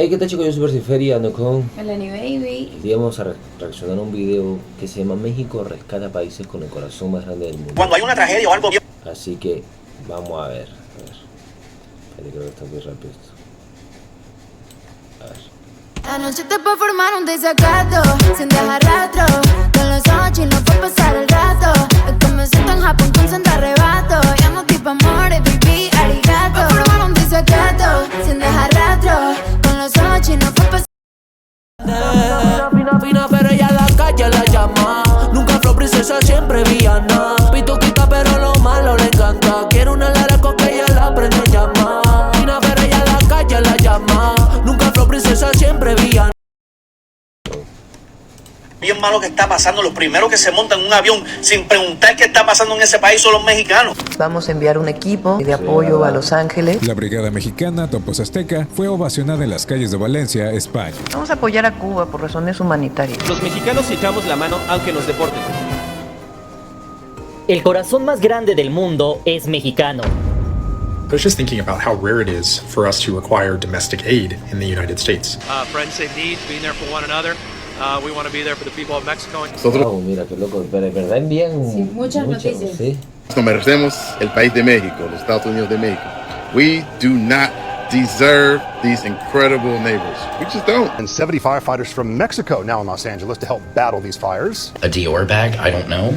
Hey, ¿qué tal, chicos? Yo soy Versiferi, ando con Melanie Baby. el día vamos a reaccionar a un video que se llama México rescata países con el corazón más grande del mundo. Cuando hay una tragedia o algo bien... Así que vamos a ver. Espérate, creo que está muy rápido esto. A ver. Anoche te puedo formar un desacato, sin dejar rastro. Con los ojos chinos fue pasar el rato. Es que me siento en Japón con santa arrebato. Llamo tipo amores, baby, arigato. Puedo formar un desacato, sin dejar rastro. Con los ojos chinos fue pasar. Fina, pero ella la calle la llama. Nunca fue princesa, siempre villana. Pituquita, pero lo malo le encanta. Quiere una lara con que ella la prende a llamar. Fina, pero ella la calle la llama. Nunca fue princesa, siempre villana. Bien malo que está pasando. Los primeros que se montan en un avión sin preguntar qué está pasando en ese país son los mexicanos. Vamos a enviar un equipo de apoyo a Los Ángeles. La brigada mexicana Topos Azteca fue ovacionada en las calles de Valencia, España. Vamos a apoyar a Cuba por razones humanitarias. Los mexicanos echamos la mano aunque nos deporten. El corazón más grande del mundo es mexicano. I was just thinking about how rare it is for us to require domestic aid in the United States. Friends save needs, being there for one another. We want to be there for the people of Mexico. Wow, mira qué loco, pero de verdad envían Sí, muchas noticias. ¿sí? Nos merecemos el país de México, los Estados Unidos de México. We do not deserve these incredible neighbors. We just don't. And 70 firefighters from Mexico now in Los Angeles to help battle these fires. A Dior bag, I don't know.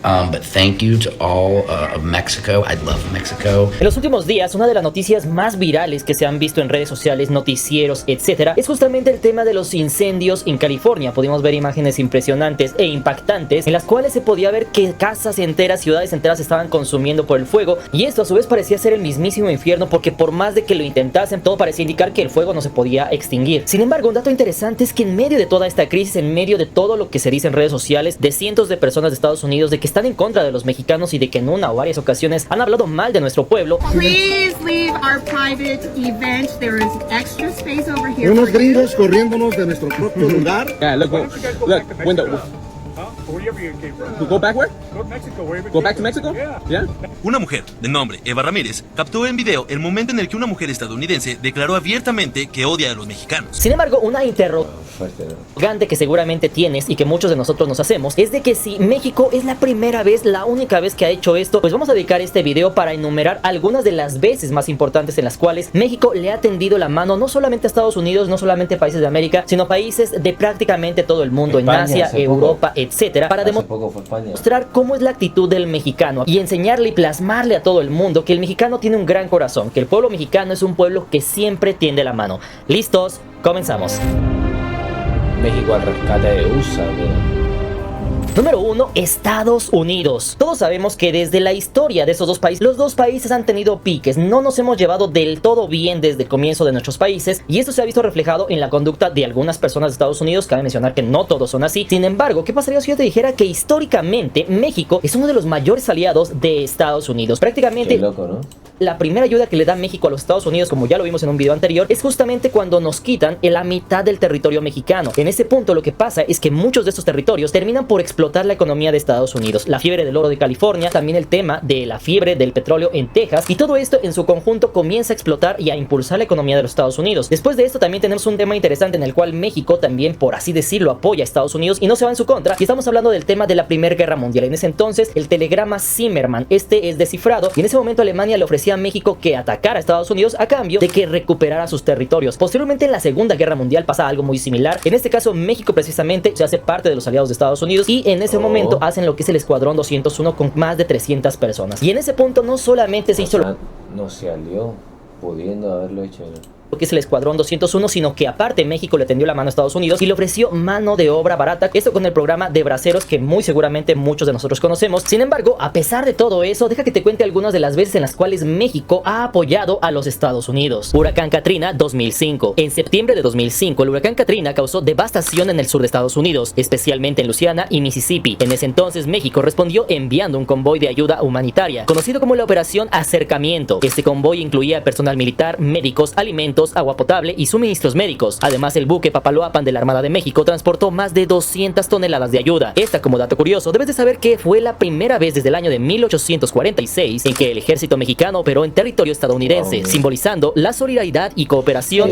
But thank you to all of Mexico. I love Mexico. En los últimos días, una de las noticias más virales que se han visto en redes sociales, noticieros, etcétera, es justamente el tema de los incendios en California. Pudimos ver imágenes impresionantes e impactantes en las cuales se podía ver que casas enteras, ciudades enteras se estaban consumiendo por el fuego, y esto a su vez parecía ser el mismísimo infierno porque por más de que lo intentasen, todo parecía indicar que el fuego no se podía extinguir. Sin embargo, un dato interesante es que en medio de toda esta crisis, en medio de todo lo que se dice en redes sociales de cientos de personas de Estados Unidos de que están en contra de los mexicanos y de que en una o varias ocasiones han hablado mal de nuestro pueblo. Please leave our private event. There is extra space over here. Unos gringos corriéndonos de nuestro propio lugar. Yeah, look, window. Go back where? Go back to Mexico? Yeah. Una mujer de nombre Eva Ramírez captó en video el momento en el que una mujer estadounidense declaró abiertamente que odia a los mexicanos. Sin embargo, una interrogante que seguramente tienes y que muchos de nosotros nos hacemos es de que si México es la primera vez, la única vez que ha hecho esto, pues vamos a dedicar este video para enumerar algunas de las veces más importantes en las cuales México le ha tendido la mano no solamente a Estados Unidos, no solamente a países de América, sino países de prácticamente todo el mundo, España, en Asia, Europa, etcétera, para demostrar cómo es la actitud del mexicano y enseñarle y plasmarle a todo el mundo que el mexicano tiene un gran corazón, que el pueblo mexicano es un pueblo que siempre tiende la mano. ¿Listos? Comenzamos. México al rescate de USA, mira. Número 1, Estados Unidos. Todos sabemos que desde la historia de esos dos países, los dos países han tenido piques. No nos hemos llevado del todo bien desde el comienzo de nuestros países, y esto se ha visto reflejado en la conducta de algunas personas de Estados Unidos. Cabe mencionar que no todos son así. Sin embargo, ¿qué pasaría si yo te dijera que históricamente México es uno de los mayores aliados de Estados Unidos? Prácticamente... Qué loco, ¿no? La primera ayuda que le da México a los Estados Unidos, como ya lo vimos en un video anterior, es justamente cuando nos quitan la mitad del territorio mexicano. En ese punto lo que pasa es que muchos de estos territorios terminan por explotar la economía de Estados Unidos. La fiebre del oro de California, también el tema de la fiebre del petróleo en Texas, y todo esto en su conjunto comienza a explotar y a impulsar la economía de los Estados Unidos. Después de esto también tenemos un tema interesante en el cual México también, por así decirlo, apoya a Estados Unidos y no se va en su contra, y estamos hablando del tema de la Primera Guerra Mundial. En ese entonces, el telegrama Zimmerman, este es descifrado, y en ese momento Alemania le ofrecía a México que atacara a Estados Unidos a cambio de que recuperara sus territorios. Posteriormente, en la Segunda Guerra Mundial pasa algo muy similar. En este caso, México precisamente se hace parte de los aliados de Estados Unidos, y en ese momento hacen lo que es el Escuadrón 201 con más de 300 personas. Y en ese punto no solamente se hizo no se alió, pudiendo haberlo hecho, lo que es el Escuadrón 201, sino que aparte México le tendió la mano a Estados Unidos y le ofreció mano de obra barata, esto con el programa de braceros que muy seguramente muchos de nosotros conocemos. Sin embargo, a pesar de todo eso, deja que te cuente algunas de las veces en las cuales México ha apoyado a los Estados Unidos. Huracán Katrina 2005. En septiembre de 2005, el huracán Katrina causó devastación en el sur de Estados Unidos, especialmente en Luisiana y Mississippi. En ese entonces México respondió enviando un convoy de ayuda humanitaria, conocido como la Operación Acercamiento. Este convoy incluía personal militar, médicos, alimentos, alimentos, agua potable y suministros médicos. Además, el buque Papaloapan de la Armada de México transportó más de 200 toneladas de ayuda. Esta, como dato curioso, debes de saber que fue la primera vez desde el año de 1846 en que el ejército mexicano operó en territorio estadounidense, simbolizando la solidaridad y cooperación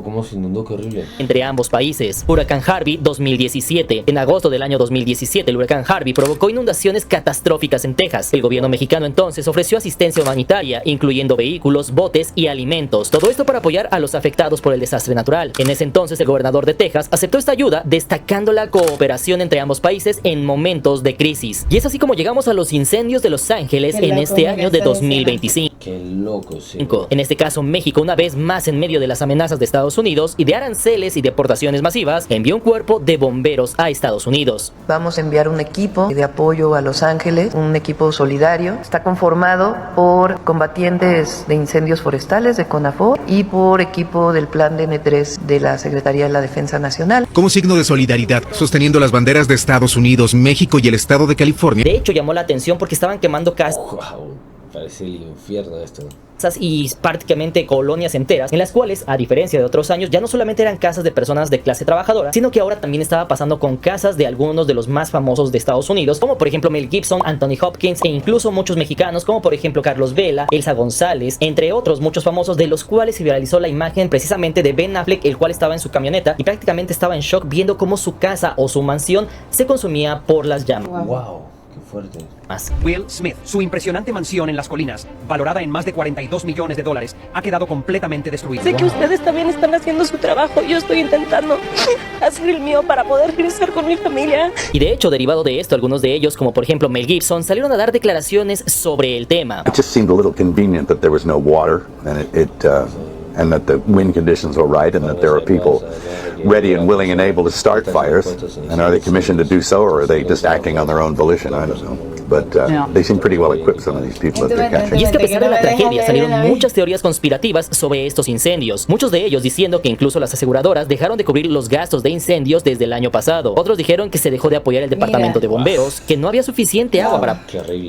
Cómo se inundó, qué horrible. entre ambos países. Huracán Harvey 2017. En agosto del año 2017, el huracán Harvey provocó inundaciones catastróficas en Texas. El gobierno mexicano entonces ofreció asistencia humanitaria, incluyendo vehículos, botes y alimentos. Todo esto para apoyar a los afectados por el desastre natural. En ese entonces, el gobernador de Texas aceptó esta ayuda, destacando la cooperación entre ambos países en momentos de crisis. Y es así como llegamos a los incendios de Los Ángeles en este año de 2025. Qué loco, sí. En este caso, México, una vez más en medio de las amenazas de Estados Unidos y de aranceles y deportaciones masivas, envió un cuerpo de bomberos a Estados Unidos. Vamos a enviar un equipo de apoyo a Los Ángeles, un equipo solidario. Está conformado por combatientes de incendios forestales de CONAFOR y por equipo del Plan DN3 de la Secretaría de la Defensa Nacional. Como signo de solidaridad, sosteniendo las banderas de Estados Unidos, México y el estado de California. De hecho, llamó la atención porque estaban quemando casas. Parece el infierno esto. Y prácticamente colonias enteras, en las cuales, a diferencia de otros años, ya no solamente eran casas de personas de clase trabajadora, sino que ahora también estaba pasando con casas de algunos de los más famosos de Estados Unidos, como por ejemplo Mel Gibson, Anthony Hopkins e incluso muchos mexicanos, como por ejemplo Carlos Vela, Elsa González, entre otros muchos famosos, de los cuales se viralizó la imagen precisamente de Ben Affleck, el cual estaba en su camioneta y prácticamente estaba en shock viendo cómo su casa o su mansión se consumía por las llamas. Wow. Qué fuerte. Will Smith, su impresionante mansión en las colinas, valorada en más de $42 millones, ha quedado completamente destruida. Sé que ustedes también están haciendo su trabajo. Yo estoy intentando hacer el mío para poder regresar con mi familia. Y de hecho, derivado de esto, algunos de ellos, como por ejemplo Mel Gibson, salieron a dar declaraciones sobre el tema. It just seemed a little convenient that there was no water and that the wind conditions were right and that there are people ready and willing and able to start fires. And are they commissioned to do so, or are they just acting on their own volition? I don't know. But they seem pretty well equipped, some of these people that they're catching. Y es que a pesar de la tragedia salieron muchas teorías conspirativas sobre estos incendios, muchos de ellos diciendo que incluso las aseguradoras dejaron de cubrir los gastos de incendios desde el año pasado. Otros dijeron que se dejó de apoyar el departamento de bomberos, que no había suficiente agua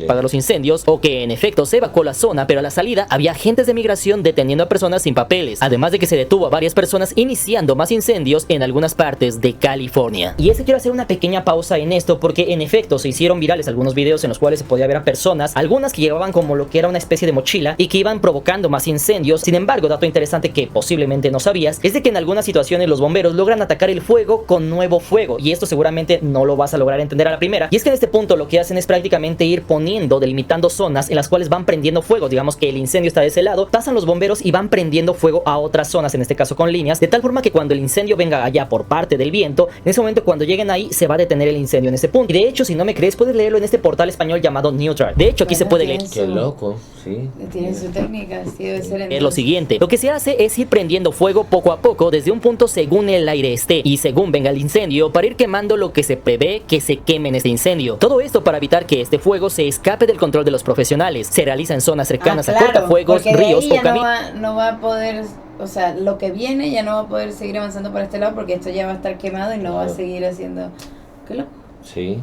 para los incendios, o que en efecto se evacuó la zona, pero a la salida había agentes de migración deteniendo a personas sin papeles, además de que se detuvo a varias personas iniciando más incendios en algunas partes de California. Y es que quiero hacer una pequeña pausa en esto, porque en efecto se hicieron virales algunos videos en los cuales se podía ver a personas, algunas que llevaban como lo que era una especie de mochila y que iban provocando más incendios. Sin embargo, dato interesante que posiblemente no sabías, es de que en algunas situaciones los bomberos logran atacar el fuego con nuevo fuego, y esto seguramente no lo vas a lograr entender a la primera. Y es que en este punto lo que hacen es prácticamente ir poniendo, delimitando zonas en las cuales van prendiendo fuego. Digamos que el incendio está de ese lado, pasan los bomberos y van prendiendo fuego a otras zonas, en este caso con líneas, de tal forma que cuando el incendio venga allá por parte del viento, en ese momento cuando lleguen ahí se va a detener el incendio en ese punto. Y de hecho, si no me crees, puedes leerlo en este portal español llamado Neutral. De hecho, aquí se puede leer. Qué loco, sí. Tiene su técnica, sí, debe ser. Es lo siguiente: lo que se hace es ir prendiendo fuego poco a poco desde un punto según el aire esté y según venga el incendio, para ir quemando lo que se prevé que se queme en este incendio. Todo esto para evitar que este fuego se escape del control de los profesionales. Se realiza en zonas cercanas a cortafuegos, ríos o caminos. No va a poder, o sea, lo que viene ya no va a poder seguir avanzando para este lado, porque esto ya va a estar quemado y no va a seguir haciendo. ¿Qué lo? Sí.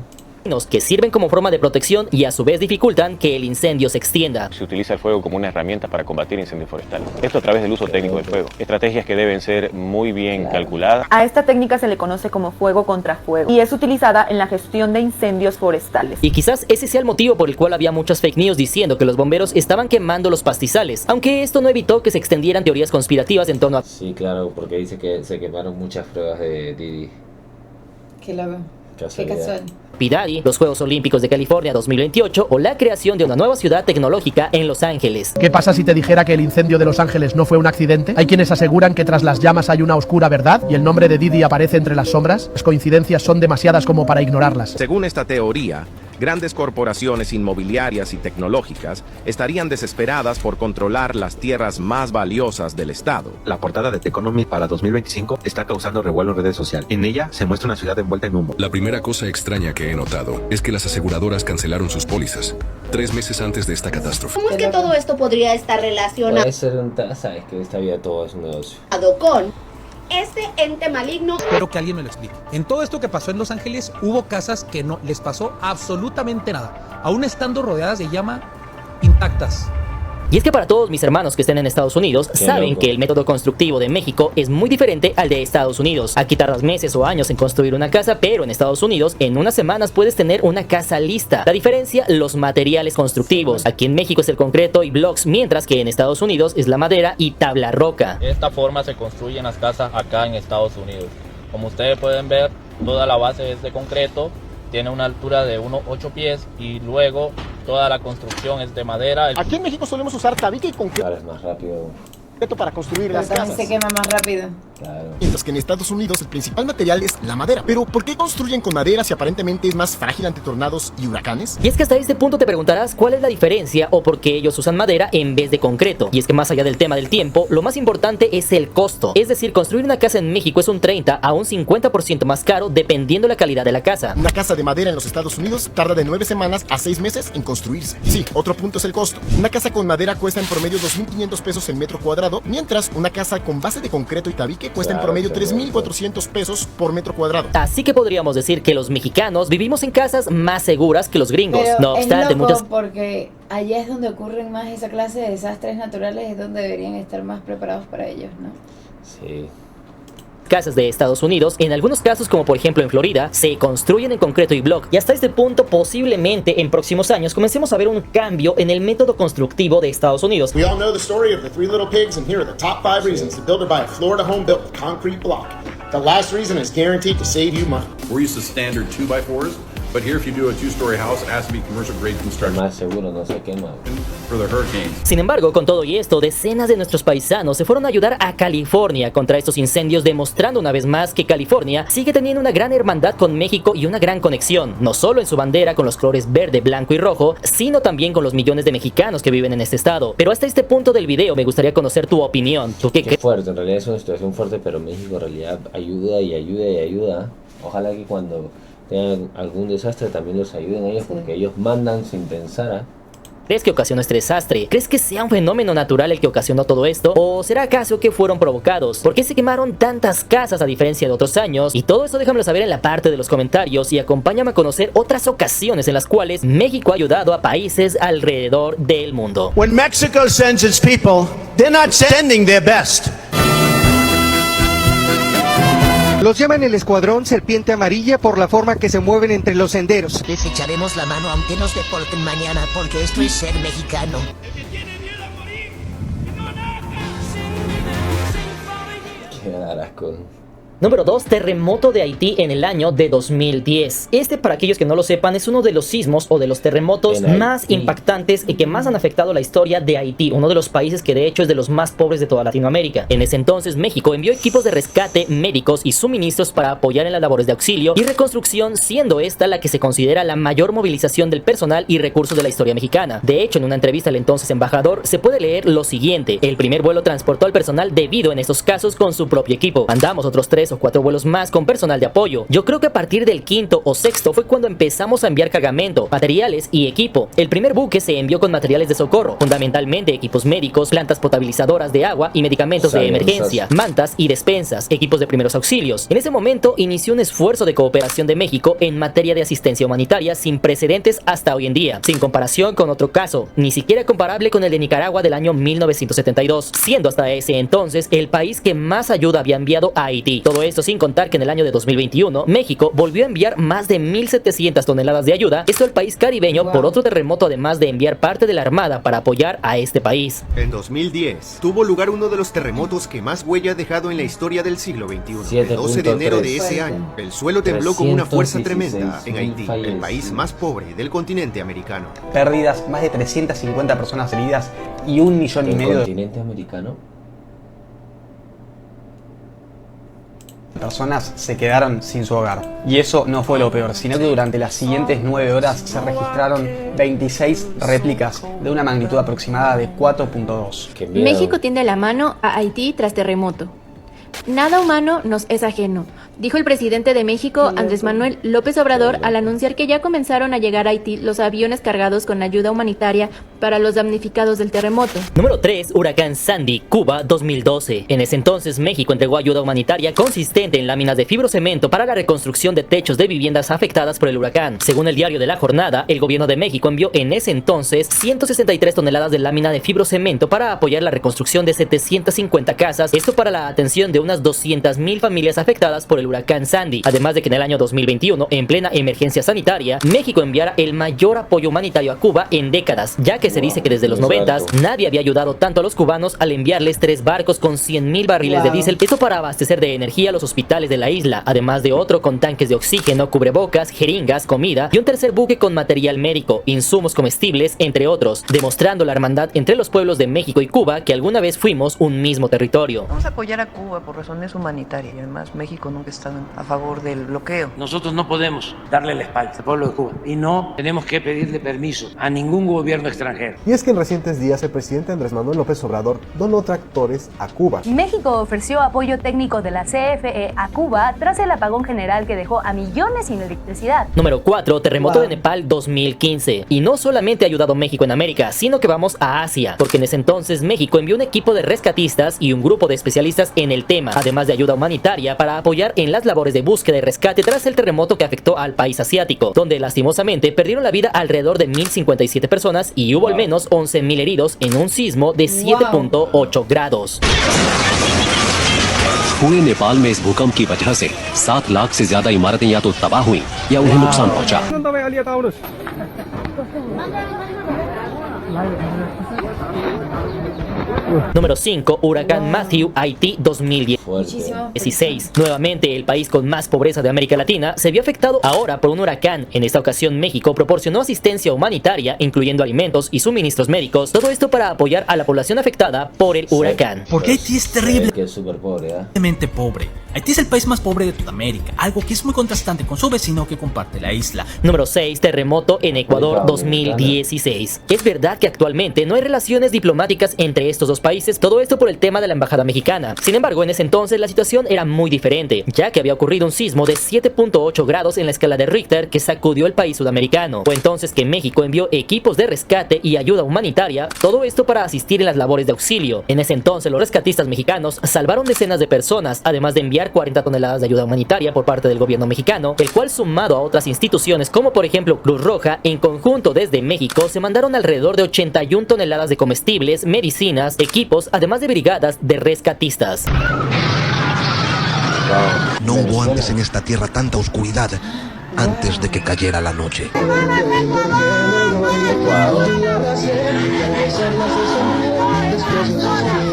Que sirven como forma de protección y a su vez dificultan que el incendio se extienda. Se utiliza el fuego como una herramienta para combatir incendios forestales. Esto a través del uso técnico del fuego. Estrategias que deben ser muy bien calculadas. A esta técnica se le conoce como fuego contra fuego y es utilizada en la gestión de incendios forestales. Y quizás ese sea el motivo por el cual había muchas fake news diciendo que los bomberos estaban quemando los pastizales, aunque esto no evitó que se extendieran teorías conspirativas en torno a... Sí, claro, porque dice que se quemaron muchas pruebas de Didi. Qué loco. Qué casual. Pidari, los Juegos Olímpicos de California 2028 o la creación de una nueva ciudad tecnológica en Los Ángeles. ¿Qué pasa si te dijera que el incendio de Los Ángeles no fue un accidente? Hay quienes aseguran que tras las llamas hay una oscura verdad y el nombre de Didi aparece entre las sombras. Las coincidencias son demasiadas como para ignorarlas. Según esta teoría, grandes corporaciones inmobiliarias y tecnológicas estarían desesperadas por controlar las tierras más valiosas del estado. La portada de The Economist para 2025 está causando revuelo en redes sociales. En ella se muestra una ciudad envuelta en humo. La primera cosa extraña que he notado es que las aseguradoras cancelaron sus pólizas 3 meses antes de esta catástrofe. ¿Cómo es que todo esto podría estar relacionado? Puede ser sabes que esta vida todo es un negocio. Con este ente maligno. Espero que alguien me lo explique. En todo esto que pasó en Los Ángeles hubo casas que no les pasó absolutamente nada, aún estando rodeadas de llama intactas. Y es que para todos mis hermanos que estén en Estados Unidos, saben que el método constructivo de México es muy diferente al de Estados Unidos. Aquí tardas meses o años en construir una casa, pero en Estados Unidos en unas semanas puedes tener una casa lista. La diferencia, los materiales constructivos. Aquí en México es el concreto y blocks, mientras que en Estados Unidos es la madera y tabla roca. De esta forma se construyen las casas acá en Estados Unidos. Como ustedes pueden ver, toda la base es de concreto, tiene una altura de unos 8 pies y luego toda la construcción es de madera. Aquí en México solemos usar tabique y concreto. Es más rápido. Para construir Pero las también casas. se quema más rápido. Claro. Mientras que en Estados Unidos el principal material es la madera. Pero ¿por qué construyen con madera si aparentemente es más frágil ante tornados y huracanes? Y es que hasta este punto te preguntarás cuál es la diferencia o por qué ellos usan madera en vez de concreto. Y es que más allá del tema del tiempo, lo más importante es el costo. Es decir, construir una casa en México es un 30 a un 50% más caro dependiendo la calidad de la casa. Una casa de madera en los Estados Unidos tarda de 9 semanas a 6 meses en construirse. Y sí, otro punto es el costo. Una casa con madera cuesta en promedio 2.500 pesos el metro cuadrado, mientras una casa con base de concreto y tabique cuesta en promedio 3.400 pesos por metro cuadrado. Así que podríamos decir que los mexicanos vivimos en casas más seguras que los gringos. Pero No obstante, es loco muchas... porque allá es donde ocurren más esa clase de desastres naturales, es donde deberían estar más preparados para ellos, ¿no? Sí. Casas de Estados Unidos, en algunos casos como por ejemplo en Florida, se construyen en concreto y block. Y hasta este punto, posiblemente en próximos años, comencemos a ver un cambio en el método constructivo de Estados Unidos. We all know the story of the three little pigs, and here are the top 5 reasons to build or buy a Florida home built with concrete block. The last reason is guaranteed to save you money. We're used to standard 2x4s, but here if you do a 2-story house, it has to be commercial grade construction. Más seguro, no se quema. For the hurricanes. Sin embargo, con todo y esto, decenas de nuestros paisanos se fueron a ayudar a California contra estos incendios, demostrando una vez más que California sigue teniendo una gran hermandad con México y una gran conexión, no solo en su bandera con los colores verde, blanco y rojo, sino también con los millones de mexicanos que viven en este estado. Pero hasta este punto del video me gustaría conocer tu opinión. ¿Tú qué crees? Fuerte, en realidad es una situación fuerte, pero México en realidad ayuda y ayuda y ayuda. Ojalá que cuando tengan algún desastre también los ayuden a ellos, porque ellos mandan sin pensar. ¿Crees que ocasionó este desastre? ¿Crees que sea un fenómeno natural el que ocasionó todo esto? ¿O será acaso que fueron provocados? ¿Por qué se quemaron tantas casas a diferencia de otros años? Y todo esto déjamelo saber en la parte de los comentarios y acompáñame a conocer otras ocasiones en las cuales México ha ayudado a países alrededor del mundo. When Mexico sends its people, they're not sending their best. Los llaman el escuadrón serpiente amarilla por la forma que se mueven entre los senderos. Les echaremos la mano aunque nos deporten mañana, porque esto es ser mexicano. Qué asco. Número 2. Terremoto de Haití en el año de 2010. Este, para aquellos que no lo sepan, es uno de los sismos o de los terremotos más impactantes y que más han afectado la historia de Haití, uno de los países que de hecho es de los más pobres de toda Latinoamérica. En ese entonces, México envió equipos de rescate, médicos y suministros para apoyar en las labores de auxilio y reconstrucción, siendo esta la que se considera la mayor movilización del personal y recursos de la historia mexicana. De hecho, en una entrevista al entonces embajador se puede leer lo siguiente: el primer vuelo transportó al personal debido en estos casos con su propio equipo. Mandamos otros 3 o 4 vuelos más con personal de apoyo. Yo creo que a partir del 5º o 6º fue cuando empezamos a enviar cargamento, materiales y equipo. El primer buque se envió con materiales de socorro, fundamentalmente equipos médicos, plantas potabilizadoras de agua y medicamentos de emergencia, mantas y despensas, equipos de primeros auxilios. En ese momento inició un esfuerzo de cooperación de México en materia de asistencia humanitaria sin precedentes hasta hoy en día, sin comparación con otro caso, ni siquiera comparable con el de Nicaragua del año 1972, siendo hasta ese entonces el país que más ayuda había enviado a Haití. Todo esto sin contar que en el año de 2021 México volvió a enviar más de 1.700 toneladas de ayuda, esto al país caribeño por otro terremoto, además de enviar parte de la armada para apoyar a este país. En 2010 tuvo lugar uno de los terremotos que más huella ha dejado en la historia del siglo XXI. El 12 de enero de ese año, el suelo tembló con una fuerza tremenda en Haití, el país más pobre del continente americano. Pérdidas, más de 350 personas heridas y 1,5 millones ¿El continente americano? Personas se quedaron sin su hogar. Y eso no fue lo peor, sino que durante las siguientes 9 horas se registraron 26 réplicas de una magnitud aproximada de 4.2. México tiende la mano a Haití tras terremoto. Nada humano nos es ajeno, dijo el presidente de México, Andrés Manuel López Obrador, al anunciar que ya comenzaron a llegar a Haití los aviones cargados con ayuda humanitaria para los damnificados del terremoto. Número 3. Huracán Sandy, Cuba, 2012. En ese entonces, México entregó ayuda humanitaria consistente en láminas de fibrocemento para la reconstrucción de techos de viviendas afectadas por el huracán. Según el diario de la jornada, el gobierno de México envió en ese entonces 163 toneladas de lámina de fibrocemento para apoyar la reconstrucción de 750 casas, esto para la atención de unas 200,000 familias afectadas por el huracán Sandy. Además de que en el año 2021, en plena emergencia sanitaria, México enviara el mayor apoyo humanitario a Cuba en décadas, ya que se dice que desde los 90s nadie había ayudado tanto a los cubanos al enviarles 3 barcos con 100,000 barriles de diésel, esto para abastecer de energía a los hospitales de la isla, además de otro con tanques de oxígeno, cubrebocas, jeringas, comida y un tercer buque con material médico, insumos comestibles, entre otros, demostrando la hermandad entre los pueblos de México y Cuba que alguna vez fuimos un mismo territorio. Vamos a apoyar a Cuba por razones humanitarias y además México nunca ha estado a favor del bloqueo. Nosotros no podemos darle la espalda al pueblo de Cuba y no tenemos que pedirle permiso a ningún gobierno extranjero. Y es que en recientes días el presidente Andrés Manuel López Obrador donó tractores a Cuba. México ofreció apoyo técnico de la CFE a Cuba tras el apagón general que dejó a millones sin electricidad. Número 4. Terremoto de Nepal 2015. Y no solamente ha ayudado México en América, sino que vamos a Asia, porque en ese entonces México envió un equipo de rescatistas y un grupo de especialistas en el tema, además de ayuda humanitaria para apoyar en las labores de búsqueda y rescate tras el terremoto que afectó al país asiático, donde lastimosamente perdieron la vida alrededor de 1,057 personas y hubo al menos 11,000 heridos en un sismo de 7.8 grados. पूरे नेपाल में इस भूकंप की वजह से 7 लाख से ज्यादा इमारतें या तो तबाह हुई या उन्हें नुकसान पहुंचा। Número 5. Huracán Matthew, Haití, 2016. Nuevamente, el país con más pobreza de América Latina se vio afectado ahora por un huracán. En esta ocasión, México proporcionó asistencia humanitaria, incluyendo alimentos y suministros médicos. Todo esto para apoyar a la población afectada por el huracán. Porque Haití es terrible. Que es súper pobre, Pobre. Haití es el país más pobre de Sudamérica, algo que es muy contrastante con su vecino que comparte la isla. Número 6. Terremoto en Ecuador, 2016. Es verdad que actualmente no hay relaciones diplomáticas entre estos dos países, todo esto por el tema de la embajada mexicana. Sin embargo, en ese entonces la situación era muy diferente, ya que había ocurrido un sismo de 7.8 grados en la escala de Richter que sacudió el país sudamericano. Fue entonces que México envió equipos de rescate y ayuda humanitaria, todo esto para asistir en las labores de auxilio. En ese entonces los rescatistas mexicanos salvaron decenas de personas, además de enviar 40 toneladas de ayuda humanitaria por parte del gobierno mexicano, el cual, sumado a otras instituciones como por ejemplo Cruz Roja, en conjunto desde México se mandaron alrededor de 81 toneladas de comestibles, medicinas, equipos, además de brigadas de rescatistas. No hubo antes en esta tierra tanta oscuridad antes de que cayera la noche.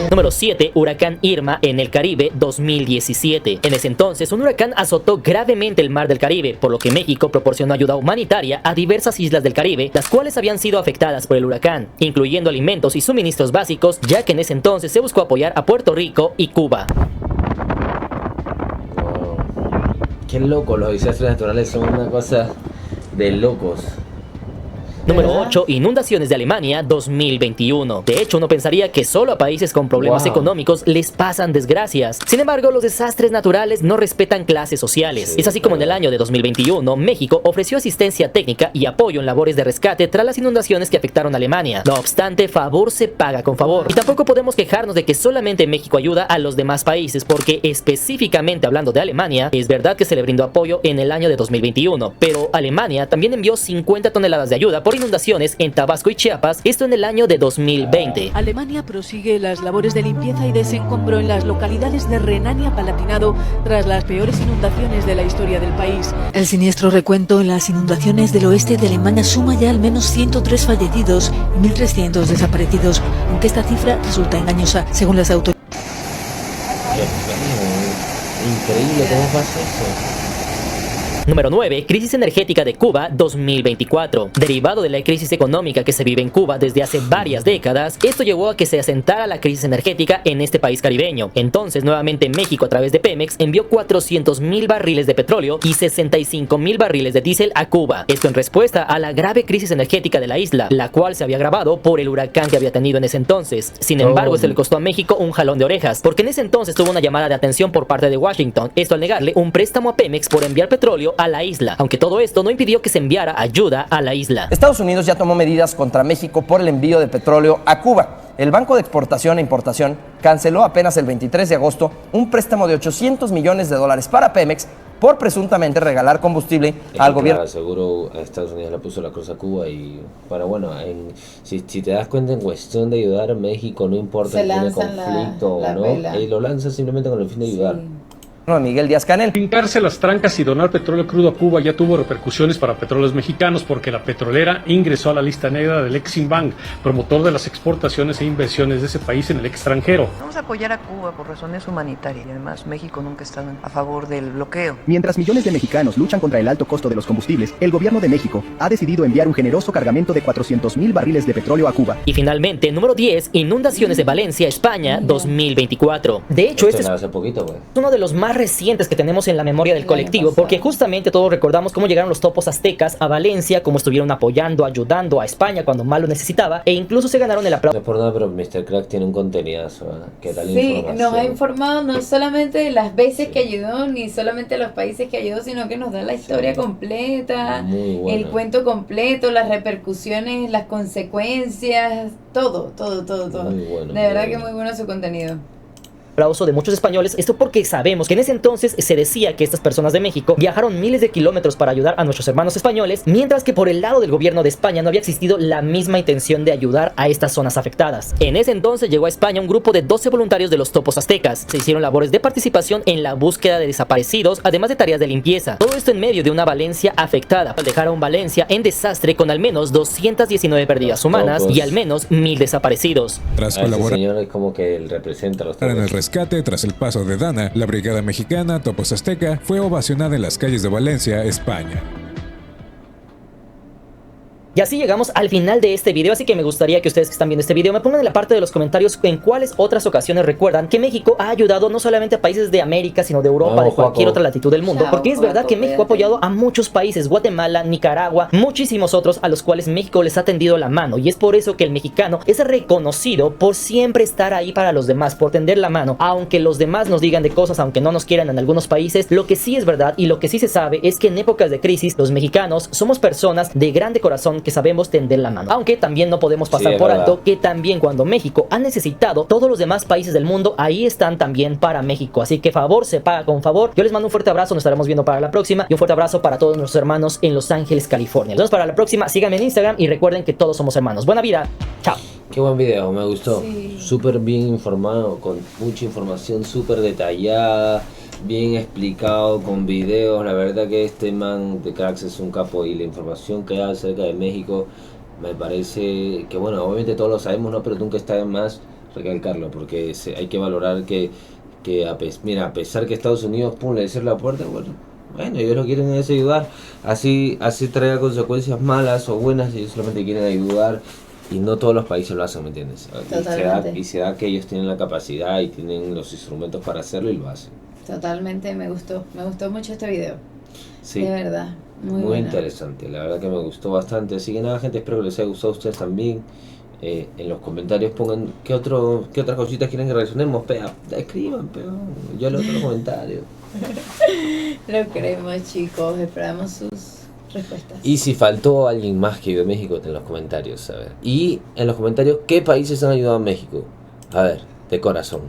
Número 7. Huracán Irma en el Caribe, 2017. En ese entonces, un huracán azotó gravemente el mar del Caribe, por lo que México proporcionó ayuda humanitaria a diversas islas del Caribe, las cuales habían sido afectadas por el huracán, incluyendo alimentos y suministros básicos, ya que en ese entonces se buscó apoyar a Puerto Rico y Cuba. Qué loco, los desastres naturales son una cosa de locos. Número 8. Inundaciones de Alemania 2021. De hecho, uno pensaría que solo a países con problemas económicos les pasan desgracias. Sin embargo, los desastres naturales no respetan clases sociales. Es así como en el año de 2021, México ofreció asistencia técnica y apoyo en labores de rescate tras las inundaciones que afectaron a Alemania. No obstante, favor se paga con favor. Y tampoco podemos quejarnos de que solamente México ayuda a los demás países, porque específicamente hablando de Alemania, es verdad que se le brindó apoyo en el año de 2021, pero Alemania también envió 50 toneladas de ayuda por inundaciones en Tabasco y Chiapas, esto en el año de 2020. Alemania prosigue las labores de limpieza y desencombró en las localidades de Renania-Palatinado tras las peores inundaciones de la historia del país. El siniestro recuento en las inundaciones del oeste de Alemania suma ya al menos 103 fallecidos y 1.300 desaparecidos, aunque esta cifra resulta engañosa, según las autoridades. Increíble, ¿cómo pasa eso? Número 9. Crisis energética de Cuba 2024. Derivado de la crisis económica que se vive en Cuba desde hace varias décadas, esto llevó a que se asentara la crisis energética en este país caribeño. Entonces, nuevamente México a través de Pemex envió 400,000 barriles de petróleo y 65,000 barriles de diésel a Cuba. Esto en respuesta a la grave crisis energética de la isla, la cual se había agravado por el huracán que había tenido en ese entonces. Sin embargo, esto le costó a México un jalón de orejas, porque en ese entonces tuvo una llamada de atención por parte de Washington, esto al negarle un préstamo a Pemex por enviar petróleo a la isla, aunque todo esto no impidió que se enviara ayuda a la isla. Estados Unidos ya tomó medidas contra México por el envío de petróleo a Cuba. El Banco de Exportación e Importación canceló apenas el 23 de agosto un préstamo de $800 millones para Pemex por presuntamente regalar combustible al gobierno. Claro, seguro a Estados Unidos le puso la cruz a Cuba y pero bueno, si te das cuenta, en cuestión de ayudar a México, no importa si tiene conflicto o no, lo lanza simplemente con el fin de ayudar. Miguel Díaz-Canel. Pintarse las trancas y donar petróleo crudo a Cuba ya tuvo repercusiones para Petróleos Mexicanos porque la petrolera ingresó a la lista negra del Eximbank, promotor de las exportaciones e inversiones de ese país en el extranjero. Vamos a apoyar a Cuba por razones humanitarias y además México nunca ha estado a favor del bloqueo. Mientras millones de mexicanos luchan contra el alto costo de los combustibles, el gobierno de México ha decidido enviar un generoso cargamento de 400,000 barriles de petróleo a Cuba. Y finalmente, número 10, inundaciones de Valencia, España, 2024. De hecho, este es hace poquito, uno de los más recientes que tenemos en la memoria del colectivo, porque justamente todos recordamos cómo llegaron los topos aztecas a Valencia, cómo estuvieron apoyando, ayudando a España cuando más lo necesitaba, e incluso se ganaron el aplauso. No por nada, pero Mr. Crack tiene un contenidazo, ¿eh? ¿Qué tal información? Nos ha informado no solamente de las veces que ayudó, ni solamente los países que ayudó, sino que nos da la historia completa, el cuento completo, las repercusiones, las consecuencias, todo. Muy bueno, de verdad que muy bueno su contenido. De muchos españoles, esto porque sabemos que en ese entonces se decía que estas personas de México viajaron miles de kilómetros para ayudar a nuestros hermanos españoles, mientras que por el lado del gobierno de España no había existido la misma intención de ayudar a estas zonas afectadas. En ese entonces llegó a España un grupo de 12 voluntarios de los topos aztecas. Se hicieron labores de participación en la búsqueda de desaparecidos, además de tareas de limpieza. Todo esto en medio de una Valencia afectada, al dejar a un Valencia en desastre con al menos 219 pérdidas humanas y al menos 1000 desaparecidos. Tras colaborar, señor es como que él representa a los topos. Tras el paso de Dana, la brigada mexicana Topos Azteca fue ovacionada en las calles de Valencia, España. Y así llegamos al final de este video, así que me gustaría que ustedes que están viendo este video me pongan en la parte de los comentarios en cuáles otras ocasiones recuerdan que México ha ayudado no solamente a países de América, sino de Europa, de cualquier otra latitud del mundo, porque es verdad que México ha apoyado a muchos países, Guatemala, Nicaragua, muchísimos otros a los cuales México les ha tendido la mano, y es por eso que el mexicano es reconocido por siempre estar ahí para los demás, por tender la mano, aunque los demás nos digan de cosas, aunque no nos quieran en algunos países. Lo que sí es verdad y lo que sí se sabe es que en épocas de crisis los mexicanos somos personas de grande corazón que sabemos tender la mano, aunque también no podemos pasar por alto que también cuando México ha necesitado, todos los demás países del mundo ahí están también para México, así que favor se paga con favor. Yo les mando un fuerte abrazo, nos estaremos viendo para la próxima, y un fuerte abrazo para todos nuestros hermanos en Los Ángeles, California. Nos vemos para la próxima, síganme en Instagram y recuerden que todos somos hermanos. Buena vida, chao. Qué buen video, me gustó, súper bien informado, con mucha información súper detallada, bien explicado, con videos. La verdad que este man de Cracks es un capo, y la información que da acerca de México me parece que, bueno, obviamente todos lo sabemos, ¿no? Pero nunca está de más recalcarlo, porque hay que valorar que a pesar que Estados Unidos, le cierra la puerta, bueno, ellos lo quieren es ayudar, así traiga consecuencias malas o buenas, ellos solamente quieren ayudar. Y no todos los países lo hacen, ¿me entiendes? Y se da que ellos tienen la capacidad y tienen los instrumentos para hacerlo y lo hacen. Totalmente, me gustó mucho este video. Sí, de verdad, muy interesante, la verdad que me gustó bastante. Así que nada, gente, espero que les haya gustado a ustedes también. En los comentarios pongan qué otras cositas quieren que reaccionemos. Escriban, yo leo todos los comentarios. Lo queremos, chicos, esperamos sus respuestas. Y si faltó alguien más que vive en México, en los comentarios, a ver. Y en los comentarios, ¿qué países han ayudado a México? A ver, de corazón.